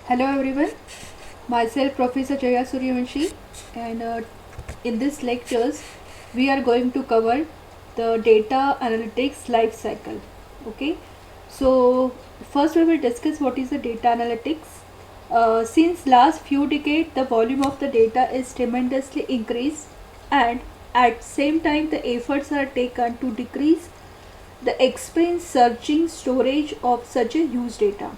Hello everyone, myself Professor Jaya Suryavanshi, and in this lectures we are going to cover the data analytics life cycle. Okay, so first we will discuss what is the data analytics. Since last few decades the volume of the data is tremendously increased, and at same time the efforts are taken to decrease the expense searching storage of such a huge data.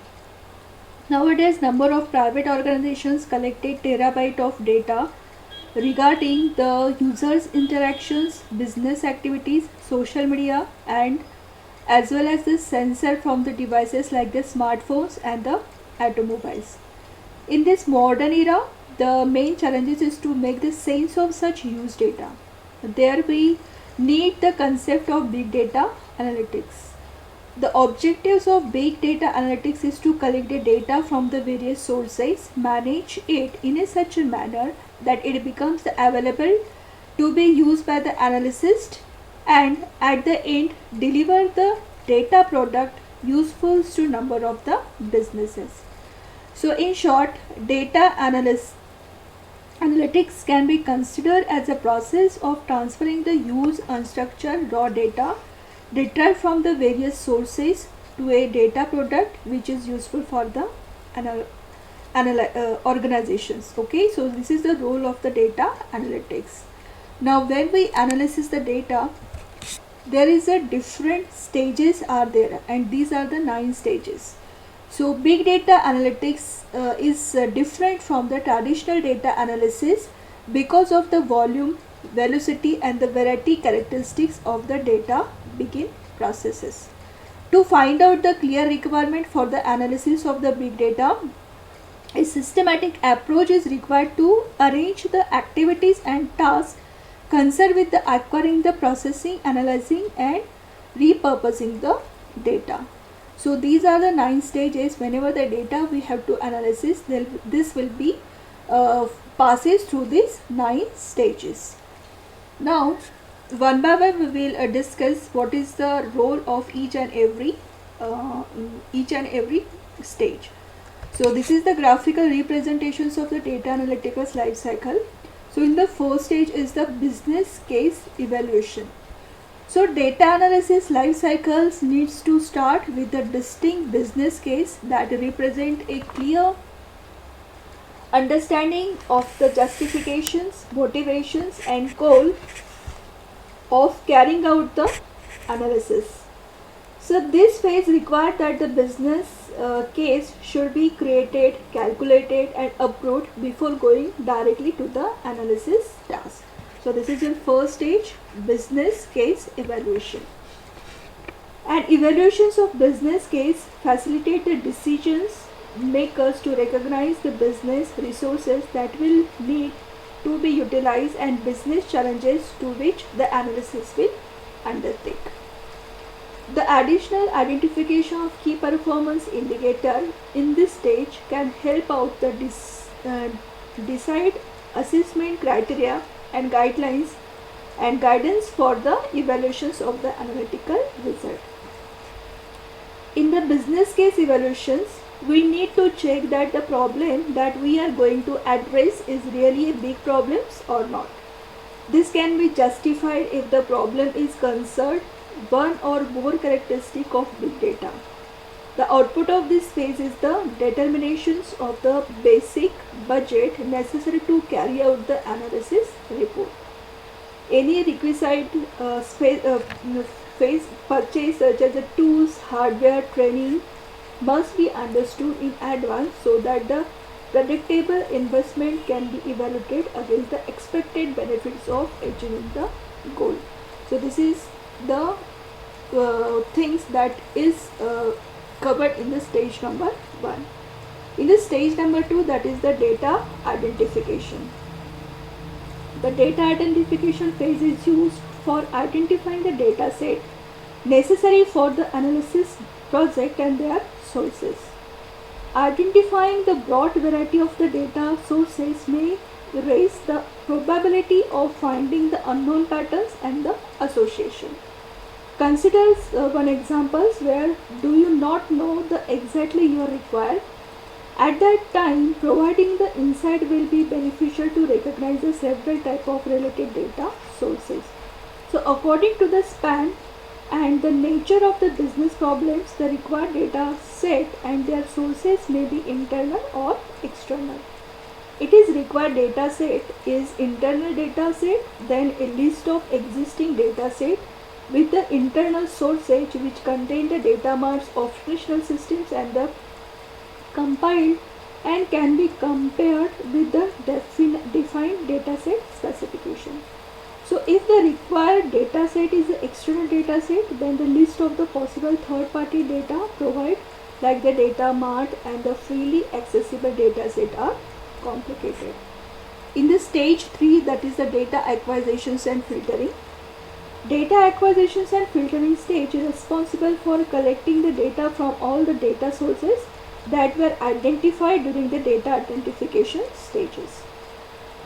Nowadays, number of private organizations collected terabyte of data regarding the users' interactions, business activities, social media, and as well as the sensor from the devices like the smartphones and the automobiles. In this modern era, the main challenges is to make the sense of such huge data. There we need the concept of big data analytics. The objectives of big data analytics is to collect the data from the various sources, manage it in a such a manner that it becomes available to be used by the analyst, and at the end deliver the data product useful to number of the businesses. So in short, analytics can be considered as a process of transferring the used unstructured raw data retrieved from the various sources to a data product which is useful for the organizations. Okay, so this is the role of the data analytics. Now when we analyze the data, there is a different stages are there, and these are the 9 stages. So big data analytics is different from the traditional data analysis because of the volume, velocity and the variety characteristics of the data begin processes. To find out the clear requirement for the analysis of the big data, a systematic approach is required to arrange the activities and tasks concerned with the acquiring, the processing, analyzing and repurposing the data. So these are the 9 stages. Whenever the data we have to analyze, this will be passes through these 9 stages. Now one by one we will discuss what is the role of each and every stage. So this is the graphical representations of the data analytics life cycle. So in the first stage is the business case evaluation. So data analysis life cycles needs to start with a distinct business case that represent a clear understanding of the justifications, motivations and goal of carrying out the analysis. So this phase required that the business case should be created, calculated and approved before going directly to the analysis task. So this is your first stage, business case evaluation. And evaluations of business case facilitate the decisions makers to recognize the business resources that will need to be utilized and business challenges to which the analysis will undertake. The additional identification of key performance indicator in this stage can help out the decide assessment criteria and guidelines and guidance for the evaluations of the analytical result. In the business case evaluations, we need to check that the problem that we are going to address is really a big problem or not. This can be justified if the problem is concerned one or more characteristic of big data. The output of this phase is the determinations of the basic budget necessary to carry out the analysis report. Any requisite phase purchase such as the tools, hardware, training must be understood in advance so that the predictable investment can be evaluated against the expected benefits of achieving the goal. So this is the things that is covered in the stage number 1. In the stage number 2, that is the data identification. The data identification phase is used for identifying the data set necessary for the analysis project and their sources. Identifying the broad variety of the data sources may raise the probability of finding the unknown patterns and the association. Consider one examples where do you not know the exactly you require At that time, providing the insight will be beneficial to recognize the several type of related data sources. So according to the span and the nature of the business problems, the required data set and their sources may be internal or external. It is required data set is internal data set, then a list of existing data set with the internal sources which contain the data marts of operational systems and the compiled and can be compared with the defined data set specification. So if the required data set is the external data set, then the list of the possible third party data provided like the data mart and the freely accessible data set are complicated. In the stage 3, that is the data acquisitions and filtering. Data acquisitions and filtering stage is responsible for collecting the data from all the data sources that were identified during the data identification stages.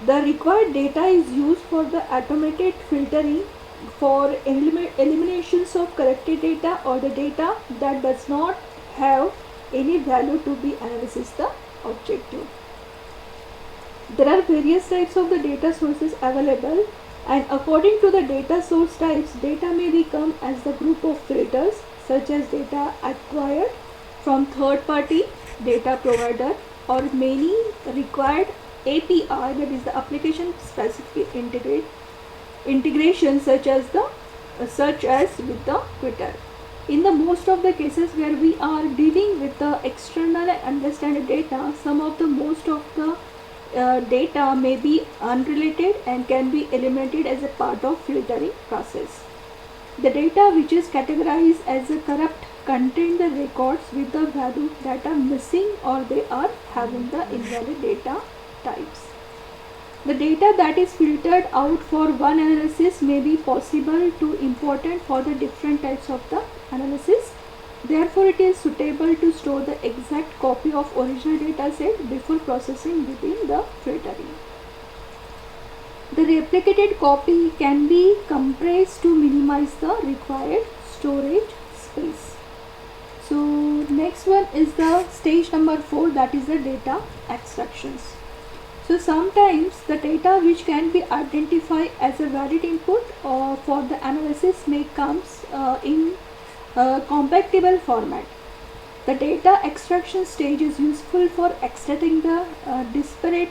The required data is used for the automated filtering for eliminations of corrected data or the data that does not have any value to be analysis the objective. There are various types of the data sources available, and according to the data source types, data may become as the group of filters such as data acquired from third party data provider or many required API, that is the application specific integration such as with the Twitter. In the most of the cases where we are dealing with the external and understanding data, some of the most of the data may be unrelated and can be eliminated as a part of filtering process. The data which is categorized as a corrupt contain the records with the value that are missing or they are having the invalid data types. The data that is filtered out for one analysis may be possible to important for the different types of the analysis. Therefore, it is suitable to store the exact copy of original data set before processing within the filtering. The replicated copy can be compressed to minimize the required storage space. So next one is the stage number 4, that is the data extractions. So sometimes the data which can be identified as a valid input for the analysis may comes in compactable format. The data extraction stage is useful for extracting the disparate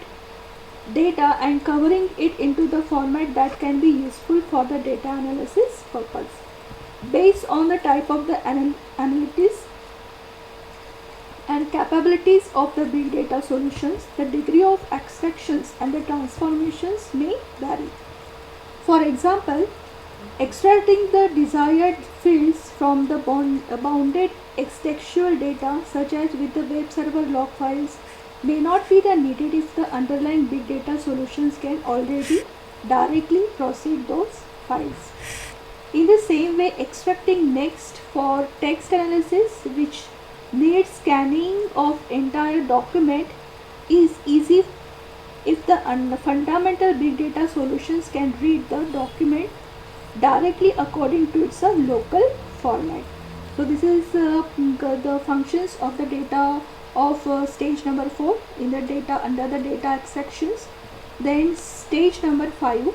data and covering it into the format that can be useful for the data analysis purpose. Based on the type of the analytics and capabilities of the big data solutions, the degree of extractions and the transformations may vary. For example, extracting the desired fields from the bounded textual data such as with the web server log files may not be the needed if the underlying big data solutions can already directly process those files. In the same way, extracting next for text analysis which needs scanning of entire document is easy if the fundamental big data solutions can read the document directly according to its local format. So this is the functions of the data of stage number 4 in the data under the data extractions. Then stage number 5,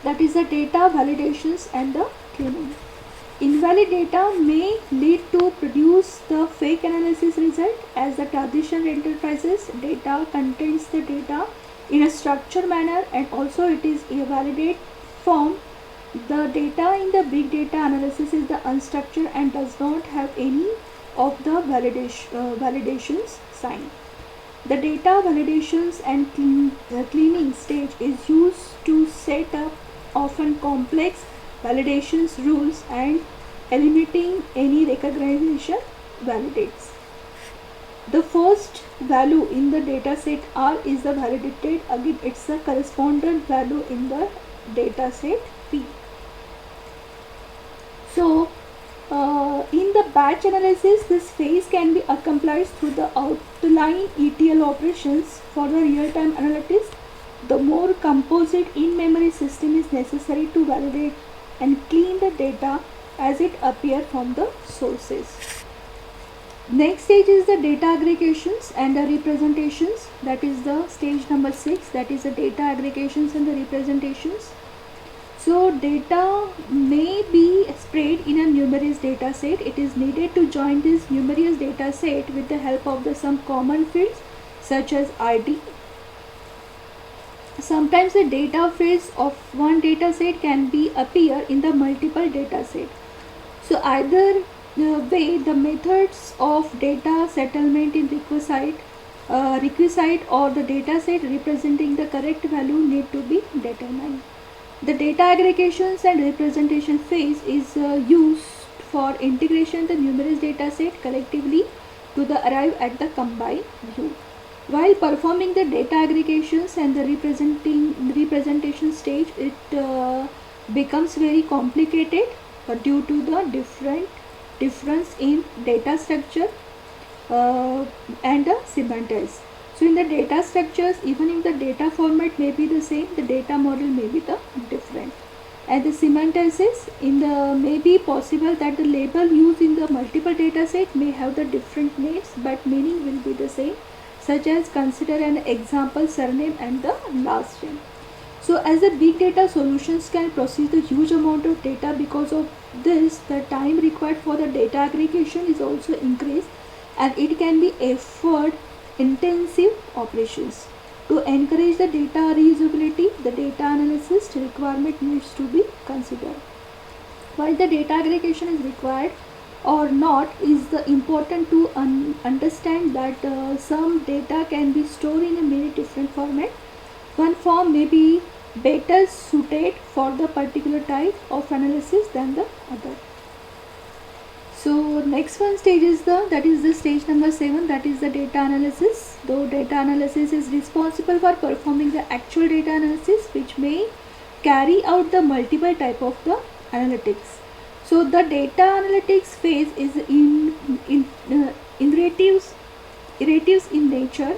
that is the data validations and the cleaning. Invalid data may lead to produce the fake analysis result, as the traditional enterprises data contains the data in a structured manner and also it is a validate form. The data in the big data analysis is the unstructured and does not have any of the validations sign. The data validations and cleaning stage is used to set up often complex validations rules and eliminating any recognition validates. The first value in the data set R is the validated, again it's the correspondent value in the data set P. So in the batch analysis, this phase can be accomplished through the outline ETL operations. For the real-time analytics, the more composite in-memory system is necessary to validate and clean the data as it appears from the sources. Next stage is the data aggregations and the representations. That is the stage number 6. That is the data aggregations and the representations. So data may be spread in a numerous data set. It is needed to join this numerous data set with the help of some common fields such as ID. Sometimes the data fields of one data set can be appear in the multiple data set. So either way, the methods of data settlement in requisite or the data set representing the correct value need to be determined. The data aggregations and representation phase is used for integration the numerous data set collectively to arrive at the combined view. While performing the data aggregations and the representation stage, it becomes very complicated due to the difference in data structure and the semantics. So in the data structures, even if the data format may be the same, the data model may be the different. And the semantics may be possible that the label used in the multiple data set may have the different names, but meaning will be the same, such as consider an example surname and the last name. So as the big data solutions can process the huge amount of data, because of this the time required for the data aggregation is also increased, and it can be effort intensive operations. To encourage the data reusability, the data analysis requirement needs to be considered. While the data aggregation is required or not, is the important to understand that some data can be stored in a many different formats. One form may be better suited for the particular type of analysis than the other. So next one stage is that is the stage number 7, that is the data analysis. Though data analysis is responsible for performing the actual data analysis, which may carry out the multiple type of the analytics. So the data analytics phase is iterative in nature,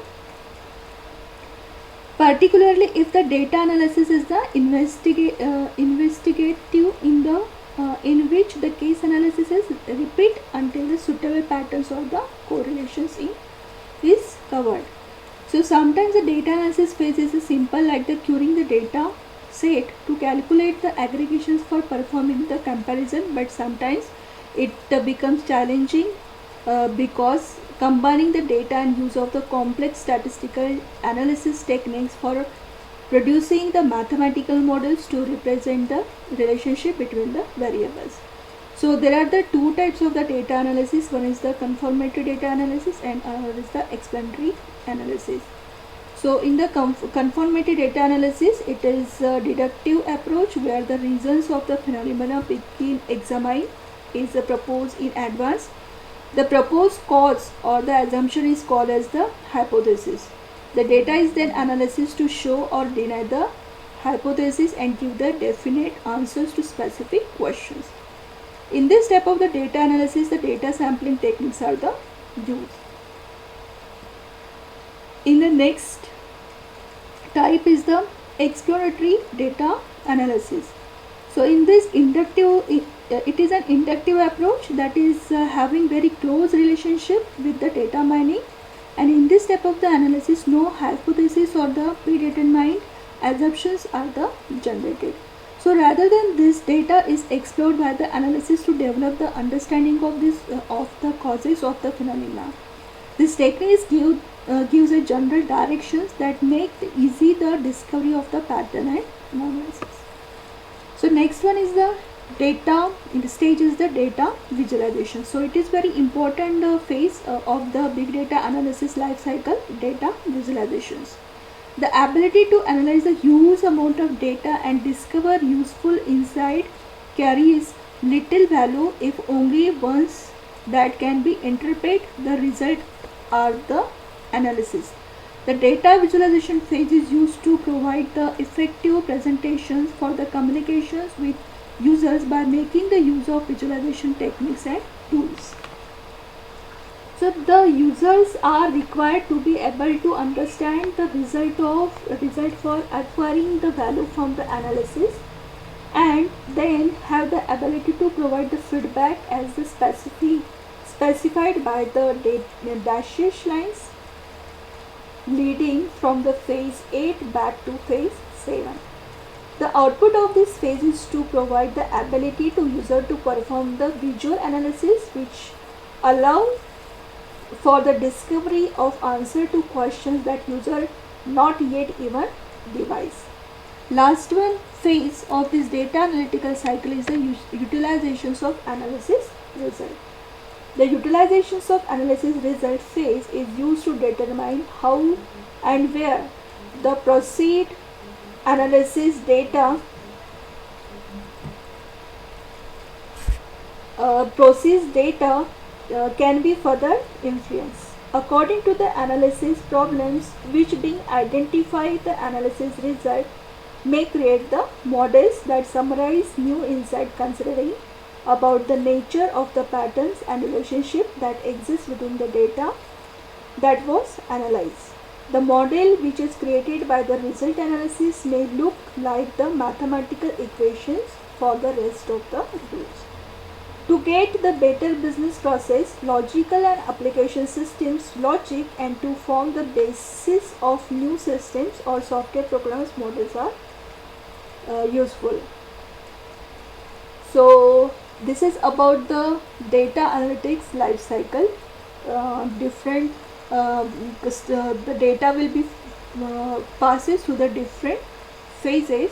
particularly if the data analysis is the investigative in which the case analysis is repeat until the suitable patterns or the correlations is covered. So sometimes the data analysis phase is simple, like the querying the data set to calculate the aggregations for performing the comparison, but sometimes it becomes challenging because combining the data and use of the complex statistical analysis techniques for producing the mathematical models to represent the relationship between the variables. So there are the two types of the data analysis. One is the confirmatory data analysis and another is the explanatory analysis. So in the confirmatory data analysis, it is a deductive approach where the reasons of the phenomena being examined is proposed in advance. The proposed cause or the assumption is called as the hypothesis. The data is then analyzed to show or deny the hypothesis and give the definite answers to specific questions. In this step of the data analysis, the data sampling techniques are the used. In the next type is the exploratory data analysis. So in this it is an inductive approach, that is having very close relationship with the data mining, and in this step of the analysis no hypothesis or the predetermined assumptions are generated. So rather than this, data is explored by the analysis to develop the understanding of the causes of the phenomena. This technique gives a general directions that make easy the discovery of the pattern and analysis. So next one is the data, in the stage is the data visualization. So it is very important phase of the big data analysis life cycle, data visualizations. The ability to analyze a huge amount of data and discover useful insight carries little value if only once that can be interpreted the result are the analysis. The data visualization phase is used to provide the effective presentations for the communications with users by making the use of visualization techniques and tools. So the users are required to be able to understand the result for acquiring the value from the analysis, and then have the ability to provide the feedback as the specified by the dashed lines leading from the phase 8 back to phase 7. The output of this phase is to provide the ability to user to perform the visual analysis which allow for the discovery of answer to questions that user not yet even devise. Last one phase of this data analytical cycle is the utilizations of analysis result. The utilizations of analysis result phase is used to determine how and where the proceed analysis data can be further influenced. According to the analysis problems which being identified, the analysis result may create the models that summarize new insight considering about the nature of the patterns and relationship that exist within the data that was analyzed. The model which is created by the result analysis may look like the mathematical equations for the rest of the rules. To get the better business process, logical and application systems logic and to form the basis of new systems or software programs models are useful. So this is about the data analytics life cycle. The data will be passes through the different phases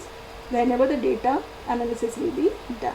whenever the data analysis will be done.